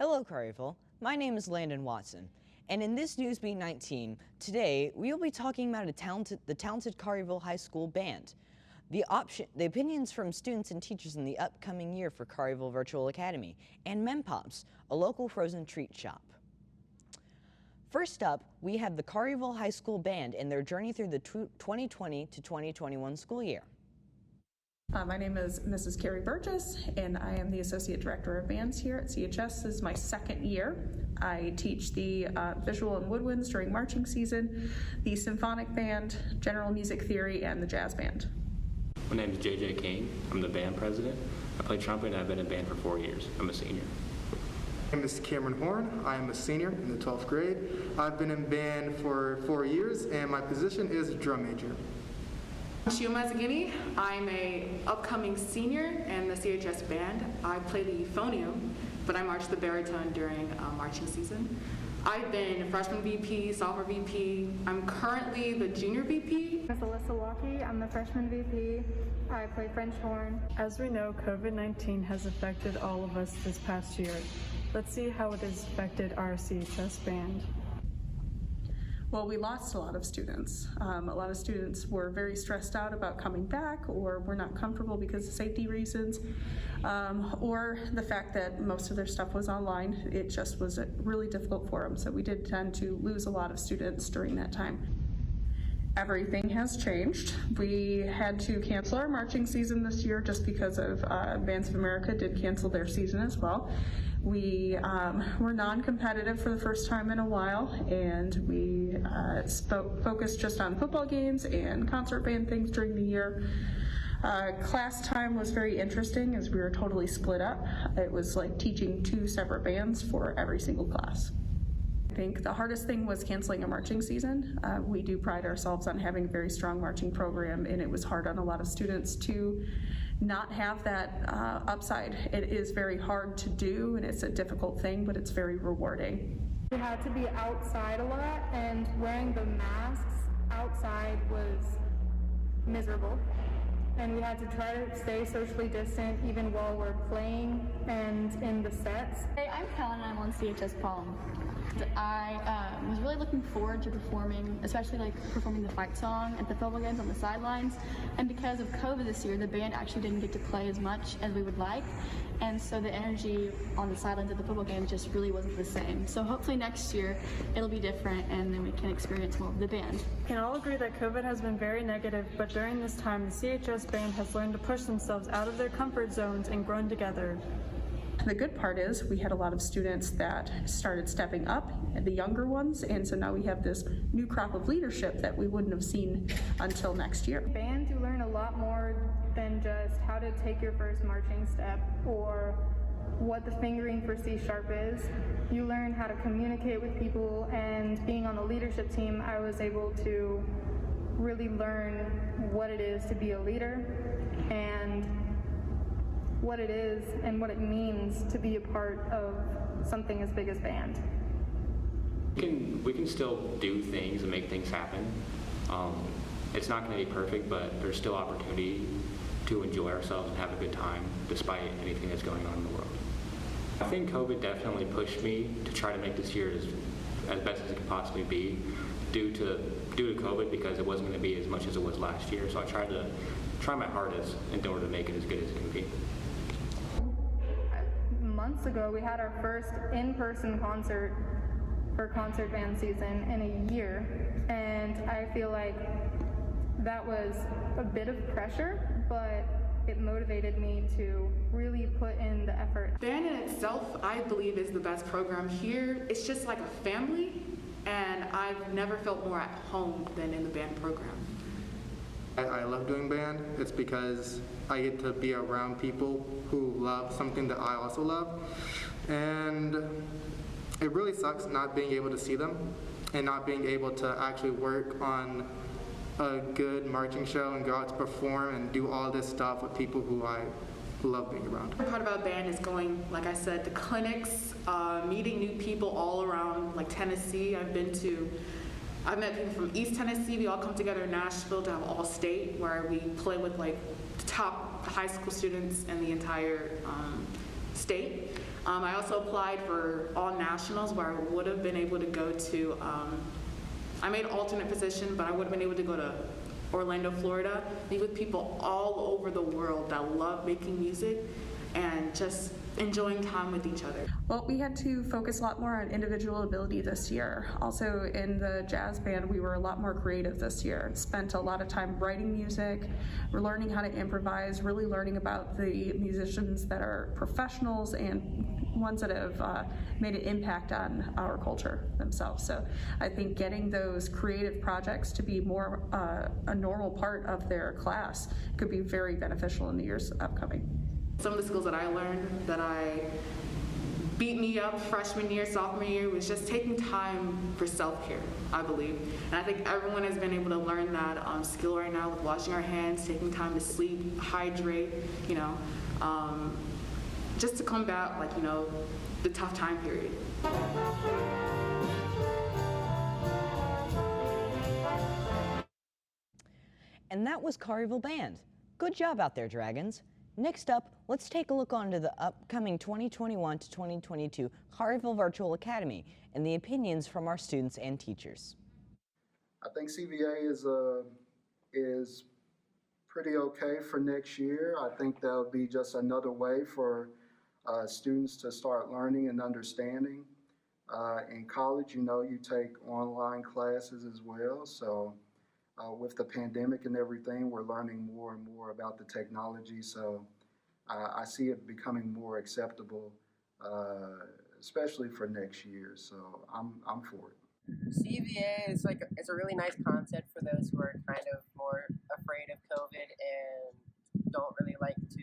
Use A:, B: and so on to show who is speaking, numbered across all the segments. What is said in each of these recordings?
A: Hello, Collierville. My name is Landon Watson, and in this Newsbeat 19, today we will be talking about the talented Collierville High School band, the opinions from students and teachers in the upcoming year for Collierville Virtual Academy, and Mempops, a local frozen treat shop. First up, we have the Collierville High School band and their journey through the 2020 to 2021 school year.
B: My name is Mrs. Carrie Burgess, and I am the Associate Director of Bands here at CHS. This is my second year. I teach the visual and woodwinds during marching season, the symphonic band, general music theory, and the jazz band.
C: My name is JJ King. I'm the band president. I play trumpet and I've been in band for 4 years. I'm a senior.
D: My name is Cameron Horn. I am a senior in the 12th grade. I've been in band for 4 years, and my position is drum major.
E: Shioma Zagini. I'm a upcoming senior in the CHS band. I play the euphonium, but I march the baritone during marching season. I've been freshman VP, sophomore VP. I'm currently the junior VP.
F: I'm Alyssa Walkie. I'm the freshman VP. I play French horn.
G: As we know, COVID-19 has affected all of us this past year. Let's see how it has affected our CHS band.
B: Well, we lost a lot of students. A lot of students were very stressed out about coming back, or were not comfortable because of safety reasons, or the fact that most of their stuff was online. It just was really difficult for them. So we did tend to lose a lot of students during that time. Everything has changed. We had to cancel our marching season this year just because of Bands of America did cancel their season as well. We were non-competitive for the first time in a while, and we focused just on football games and concert band things during the year. Class time was very interesting as we were totally split up. It was like teaching 2 separate bands for every single class. I think the hardest thing was canceling a marching season. We do pride ourselves on having a very strong marching program, and it was hard on a lot of students to not have that upside. It is very hard to do, and it's a difficult thing, but it's very rewarding.
F: We had to be outside a lot, and wearing the masks outside was miserable. And we had to try to stay socially distant even while we're playing and in the sets.
H: Hey, I'm Helen and I'm on CHS Prom. I was really looking forward to performing, especially performing the fight song at the football games on the sidelines. And because of COVID this year, the band actually didn't get to play as much as we would like. And so the energy on the sidelines of the football games just really wasn't the same. So hopefully next year it'll be different and then we can experience more of the band.
G: We can all agree that COVID has been very negative, but during this time, the CHS band has learned to push themselves out of their comfort zones and grown together.
B: The good part is we had a lot of students that started stepping up, the younger ones, and so now we have this new crop of leadership that we wouldn't have seen until next year.
F: Band, you learn a lot more than just how to take your first marching step or what the fingering for C sharp is. You learn how to communicate with people, and being on the leadership team, I was able to really learn what it is to be a leader and what it is and what it means to be a part of something as big as band.
C: We can still do things and make things happen. It's not going to be perfect, but there's still opportunity to enjoy ourselves and have a good time despite anything that's going on in the world. I think COVID definitely pushed me to try to make this year as best as it could possibly be due to COVID, because it wasn't going to be as much as it was last year. So I try my hardest in order to make it as good as it can be.
F: Months ago, we had our first in-person concert for concert band season in a year, and I feel like that was a bit of pressure, but it motivated me to really put in the effort.
E: Band in itself, I believe, is the best program here. It's just like a family, and I've never felt more at home than in the band program.
D: I love doing band. It's because I get to be around people who love something that I also love. And it really sucks not being able to see them and not being able to actually work on a good marching show and go out to perform and do all this stuff with people who I love being around.
E: The part about band is going, like I said, to clinics, meeting new people all around, like Tennessee. I've met people from East Tennessee. We all come together in Nashville to have all state, where we play with the top high school students in the entire state. I also applied for all nationals where I would have been able to go to, I made alternate position, but I would have been able to go to Orlando, Florida, meet with people all over the world that love making music and just enjoying time with each other.
B: Well, we had to focus a lot more on individual ability this year. Also, in the jazz band, we were a lot more creative this year. Spent a lot of time writing music. We're learning how to improvise, really learning about the musicians that are professionals and ones that have made an impact on our culture themselves. So I think getting those creative projects to be more a normal part of their class could be very beneficial in the years upcoming.
E: Some of the skills that I learned that I beat me up freshman year, sophomore year was just taking time for self-care, I believe. And I think everyone has been able to learn that skill right now with washing our hands, taking time to sleep, hydrate, just to combat, the tough time period.
A: And that was Collierville Band. Good job out there, Dragons. Next up, let's take a look onto the upcoming 2021 to 2022 Collierville Virtual Academy and the opinions from our students and teachers.
I: I think CVA is pretty okay for next year. I think that'll be just another way for students to start learning and understanding. In college, you take online classes as well. So with the pandemic and everything, we're learning more and more about the technology. So I see it becoming more acceptable, especially for next year. So I'm for it.
J: CVA is it's a really nice concept for those who are kind of more afraid of COVID and don't really like to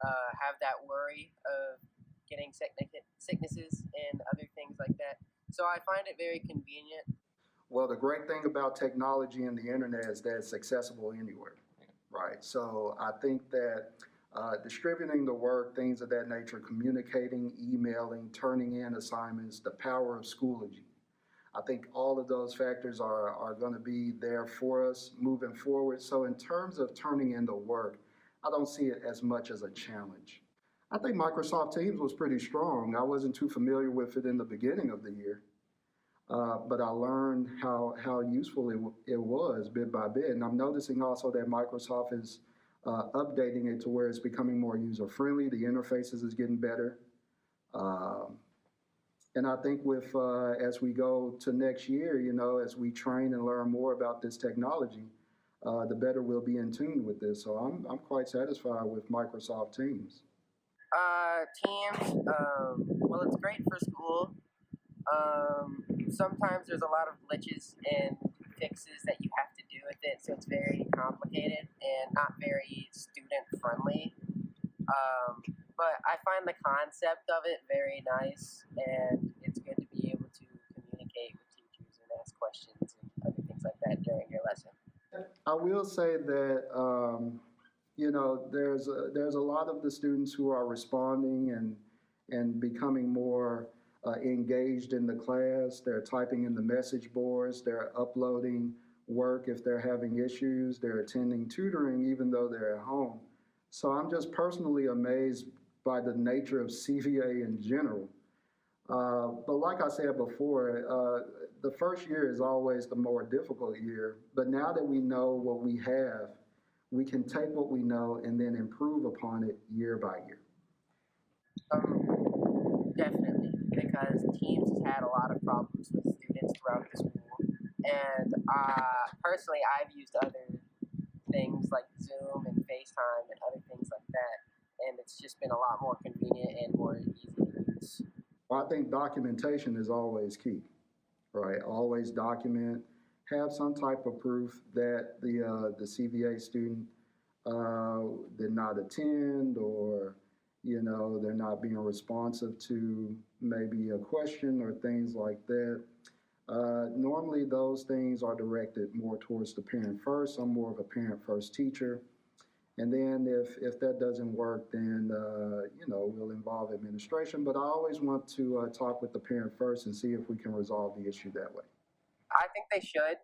J: have that worry of getting sicknesses and other things like that. So I find it very convenient.
I: Well, the great thing about technology and the internet is that it's accessible anywhere, right? So I think that distributing the work, things of that nature, communicating, emailing, turning in assignments, the power of Schoology. I think all of those factors are going to be there for us moving forward. So in terms of turning in the work, I don't see it as much as a challenge. I think Microsoft Teams was pretty strong. I wasn't too familiar with it in the beginning of the year. But I learned how useful it was bit by bit. And I'm noticing also that Microsoft is updating it to where it's becoming more user-friendly. The interfaces is getting better. And I think as we go to next year, as we train and learn more about this technology, the better we'll be in tune with this. So I'm quite satisfied with Microsoft Teams.
J: Teams, well, it's great for school. Sometimes there's a lot of glitches and fixes that you have to do with it, so it's very complicated and not very student-friendly. But I find the concept of it very nice, and it's good to be able to communicate with teachers and ask questions and other things like that during your lesson.
I: I will say that there's a lot of the students who are responding and becoming more engaged in the class. They're typing in the message boards. They're uploading work if they're having issues. They're attending tutoring even though they're at home. So I'm just personally amazed by the nature of CVA in general. But like I said before, the first year is always the more difficult year. But now that we know what we have, we can take what we know and then improve upon it year by year.
J: Definitely, because Teams has had a lot of problems with students throughout the school. And personally, I've used other things like Zoom and FaceTime and other things like that. And it's just been a lot more convenient and more easy to use.
I: Well, I think documentation is always key, right? Always document, have some type of proof that the CVA student did not attend, or they're not being responsive to maybe a question or things like that. Normally those things are directed more towards the parent first. I'm more of a parent first teacher. And then if that doesn't work, then, we'll involve administration. But I always want to talk with the parent first and see if we can resolve the issue that way.
J: I think they should,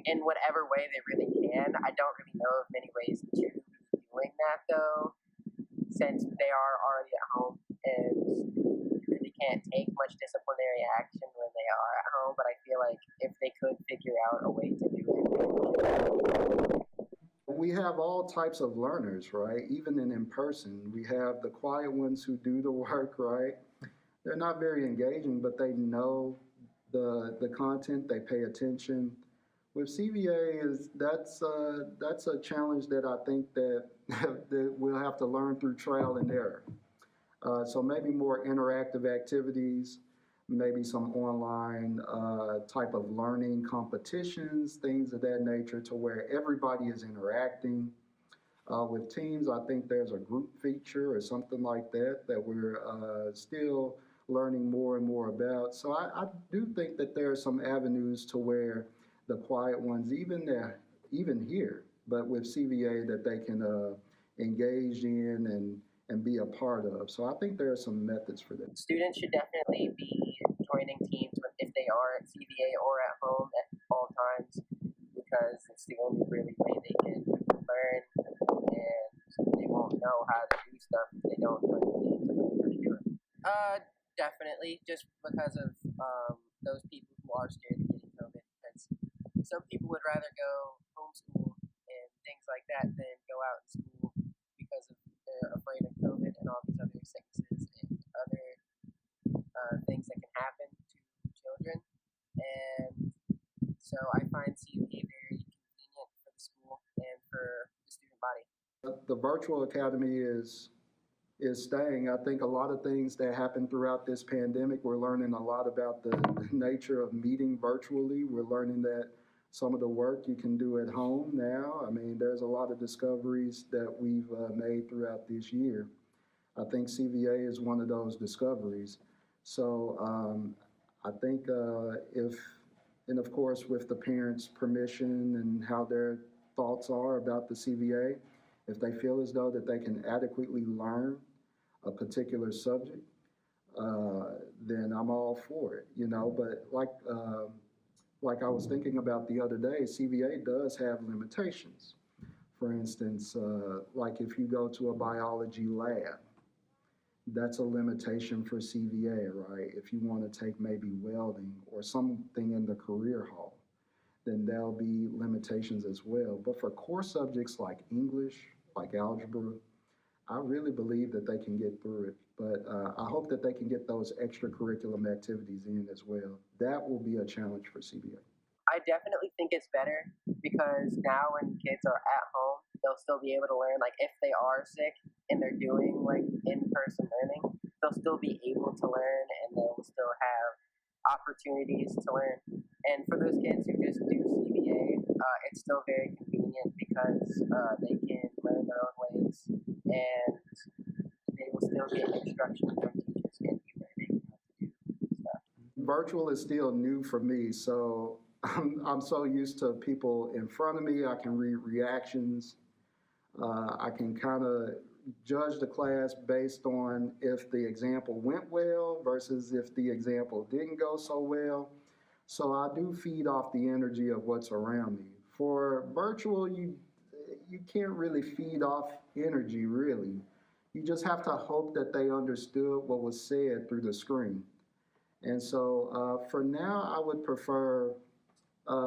J: in whatever way they really can. I don't really know of many ways to be doing that, though. since they are already at home and you really can't take much disciplinary action when they are at home, but I feel like if they could figure out a way to do it.
I: We have all types of learners, right? Even in person, we have the quiet ones who do the work, right? They're not very engaging, but they know the content, they pay attention. With CVA, that's a challenge that I think that we'll have to learn through trial and error. So maybe more interactive activities, maybe some online type of learning competitions, things of that nature, to where everybody is interacting. With teams, I think there's a group feature or something like that we're still learning more and more about. So I do think that there are some avenues to where the quiet ones, even here, but with CVA, that they can engage in and be a part of. So I think there are some methods for that.
J: Students should definitely be joining teams if they are at CVA or at home at all times, because it's the only really way they can learn, and they won't know how to do stuff if they don't join the team to learn how to do it. Definitely, just because of those people who are scared of getting COVID. Some people would rather go homeschool and things like that than go out in school because they're afraid of COVID and all these other sicknesses and other things that can happen to children. And so I find CVA very convenient for the school and for the student body.
I: The virtual academy is staying. I think a lot of things that happened throughout this pandemic, we're learning a lot about the nature of meeting virtually. We're learning that some of the work you can do at home now. I mean, there's a lot of discoveries that we've made throughout this year. I think CVA is one of those discoveries. So I think and of course with the parents' permission and how their thoughts are about the CVA, if they feel as though that they can adequately learn a particular subject, then I'm all for it, you know. But like I was thinking about the other day, CVA does have limitations. For instance, like if you go to a biology lab, that's a limitation for CVA, right? If you want to take maybe welding or something in the career hall, then there'll be limitations as well. But for core subjects like English, like algebra, I really believe that they can get through it. But I hope that they can get those extracurriculum activities in as well. That will be a challenge for CVA.
J: I definitely think it's better because now when kids are at home, they'll still be able to learn. Like if they are sick and they're doing like in-person learning, they'll still be able to learn and they'll still have opportunities to learn. And for those kids who just do CVA, it's still very convenient because they can learn their own ways and they will still get instruction from teachers and be learning how to do stuff.
I: Virtual is still new for me, so I'm so used to people in front of me. I can read reactions. I can kind of judge the class based on if the example went well versus if the example didn't go so well. So I do feed off the energy of what's around me. For virtual, you can't really feed off energy, really. You just have to hope that they understood what was said through the screen. And so for now, I would prefer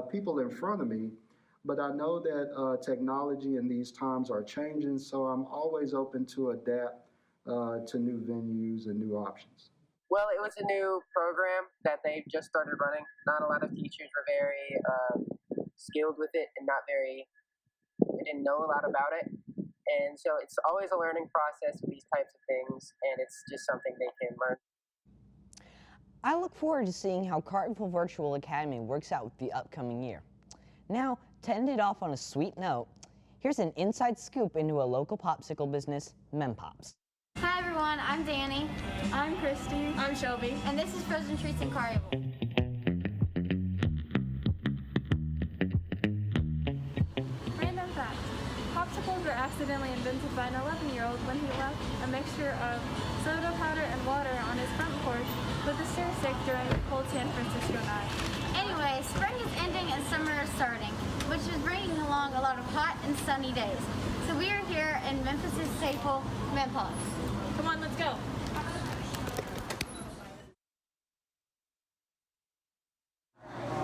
I: people in front of me, but I know that technology in these times are changing, so I'm always open to adapt to new venues and new options.
J: Well, it was a new program that they just started running. Not a lot of teachers were very skilled with it and they didn't know a lot about it. And so it's always a learning process with these types of things, and it's just something they can learn.
A: I look forward to seeing how Collierville Virtual Academy works out with the upcoming year. Now, to end it off on a sweet note, here's an inside scoop into a local popsicle business, Mempops.
K: Hi everyone, I'm Danny.
G: I'm Christy.
K: I'm Shelby. And this is Frozen Treats in Collierville.
G: Random fact. Popsicles were accidentally invented by an 11-year-old when he left a mixture of soda powder and water on his front porch with a stir stick during a cold San Francisco night.
K: Anyway, spring is ending and summer is starting, which is bringing along a lot of hot and sunny days. So So we are here in Memphis's staple, Mint Pops.
G: Come on, let's go.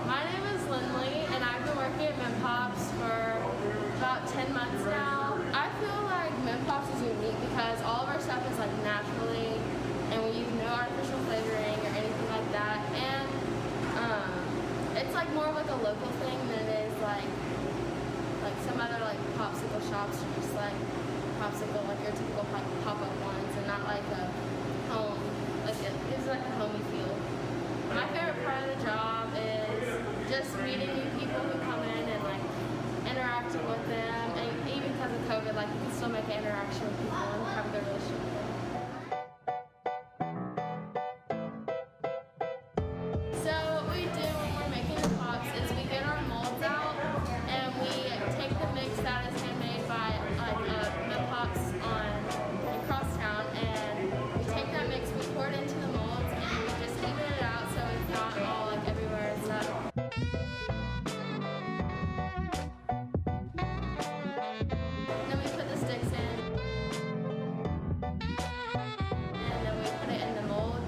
L: My name is Lindley, and I've been working at Mint Pops for about 10 months now. I feel like Mint Pops is unique because all of our stuff is like naturally, and we use no artificial flavoring or anything like that. And it's like more of like a local thing than it is like some other like popsicle shops are just like popsicle, like your typical pop-up ones, and not like a home, like it gives like a homey feel. My favorite part of the job is just meeting new people who come in and like interacting with them, and even because of COVID, like you can still make an interaction with people and have a good relationship with them. So what we do when we're making the pops is we get our molds out and we take the mix that is handmade by like Mint Pops in Crosstown, and we take that mix, we pour it into the molds, and we just even it out so it's not all like everywhere and stuff. Then we put the sticks in, and then we put it in the mold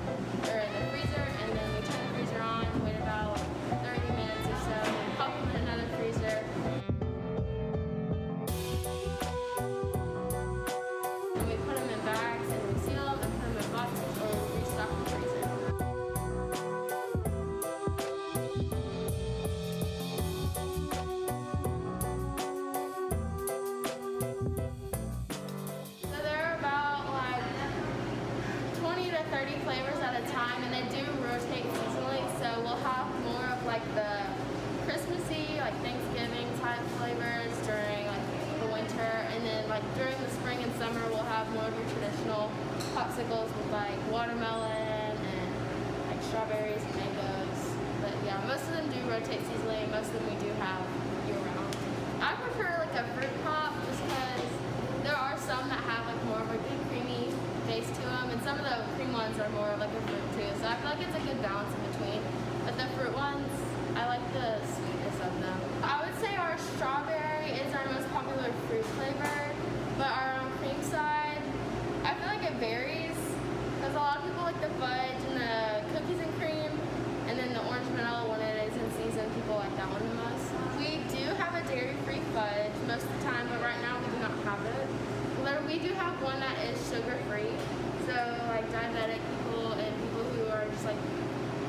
L: or in the freezer, and then we turn the freezer on, wait about 30 minutes or so, and pop them in another freezer. And we put them in bags and we seal them and put them in boxes or we restock the freezer. So there are about like 20 to 30 flavors at a time, and they do rotate seasonally. So we'll have more of like the Christmassy, like Thanksgiving type flavors during like the winter, and then like during the spring and summer we'll have more of your traditional popsicles with like watermelon and like strawberries and mangoes. But yeah, most of them do rotate seasonally, and most of them we do have year round. I prefer like a fruit pop just because there are some that have like more of a good creamy taste to them, and some of the cream ones are more of like a fruit too. So I feel like it's a good balance in between. But the fruit ones, I like the sweetness of them. I would say our strawberry is our most popular fruit flavor, but our cream side, I feel like it varies because a lot of people like the fudge and the cookies and cream, and then the orange vanilla when it is in season, people like that one the most. We do have a dairy-free fudge most of the time, but right now we do not have it. We do have one that is sugar-free, so like diabetic people and people who are just like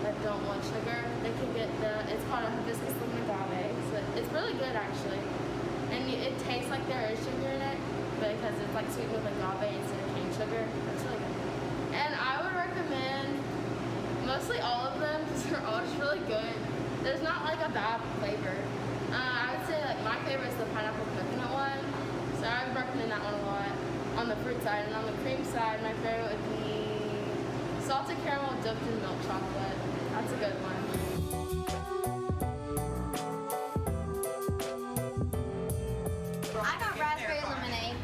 L: that don't want sugar, they can get it's called a hibiscus lemon agave. So it's really good actually, and it tastes like there is sugar in it, but because it's like sweetened with agave instead of cane sugar, that's really good. And I would recommend mostly all of them because they're all just really good. There's not like a bad flavor. I would say like my favorite is the pineapple coconut one, so I would recommend that one a lot on the fruit side. And on the cream side, my favorite would be salted caramel dipped in milk chocolate. That's a good one.
K: I got raspberry lemonade.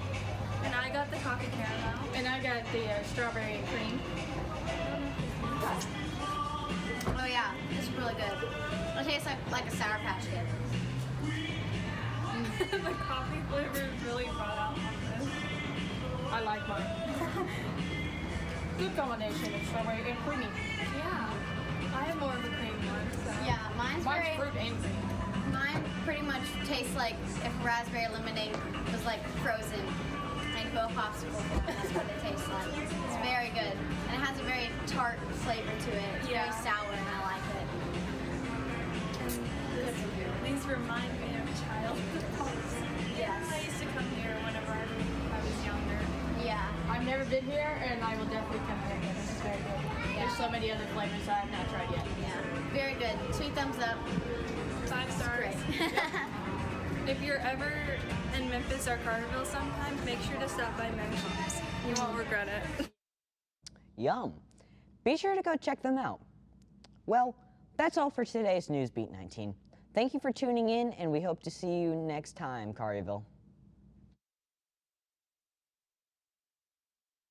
G: And I got the coffee caramel.
F: And I got the strawberry and cream.
K: Oh yeah, it's really good. It tastes like a Sour Patch Kid.
G: The coffee flavor is really brought out on this.
F: I like mine. Good combination of strawberry and creamy.
G: Yeah. I have more of the cream one, so.
K: Yeah, mine's
F: fruit and cream.
K: mine pretty much tastes like if raspberry lemonade was like frozen and go popsicle. That's what it tastes like. It's very good. And it has a very tart flavor to it. It's very sour and I like it.
G: These remind me of childhood pops.
K: Yes.
G: I used to come here whenever I was younger.
K: Yeah.
F: I've never been here, and I will definitely come here again. This is very good. There's so many other flavors I have not tried yet.
K: Yeah. Very good. 2 thumbs up.
G: 5 stars. If you're ever in Memphis or Collierville sometime, make sure to stop by Mint Pops. You won't regret it.
A: Yum. Be sure to go check them out. Well, that's all for today's Newsbeat 19. Thank you for tuning in, and we hope to see you next time, Collierville.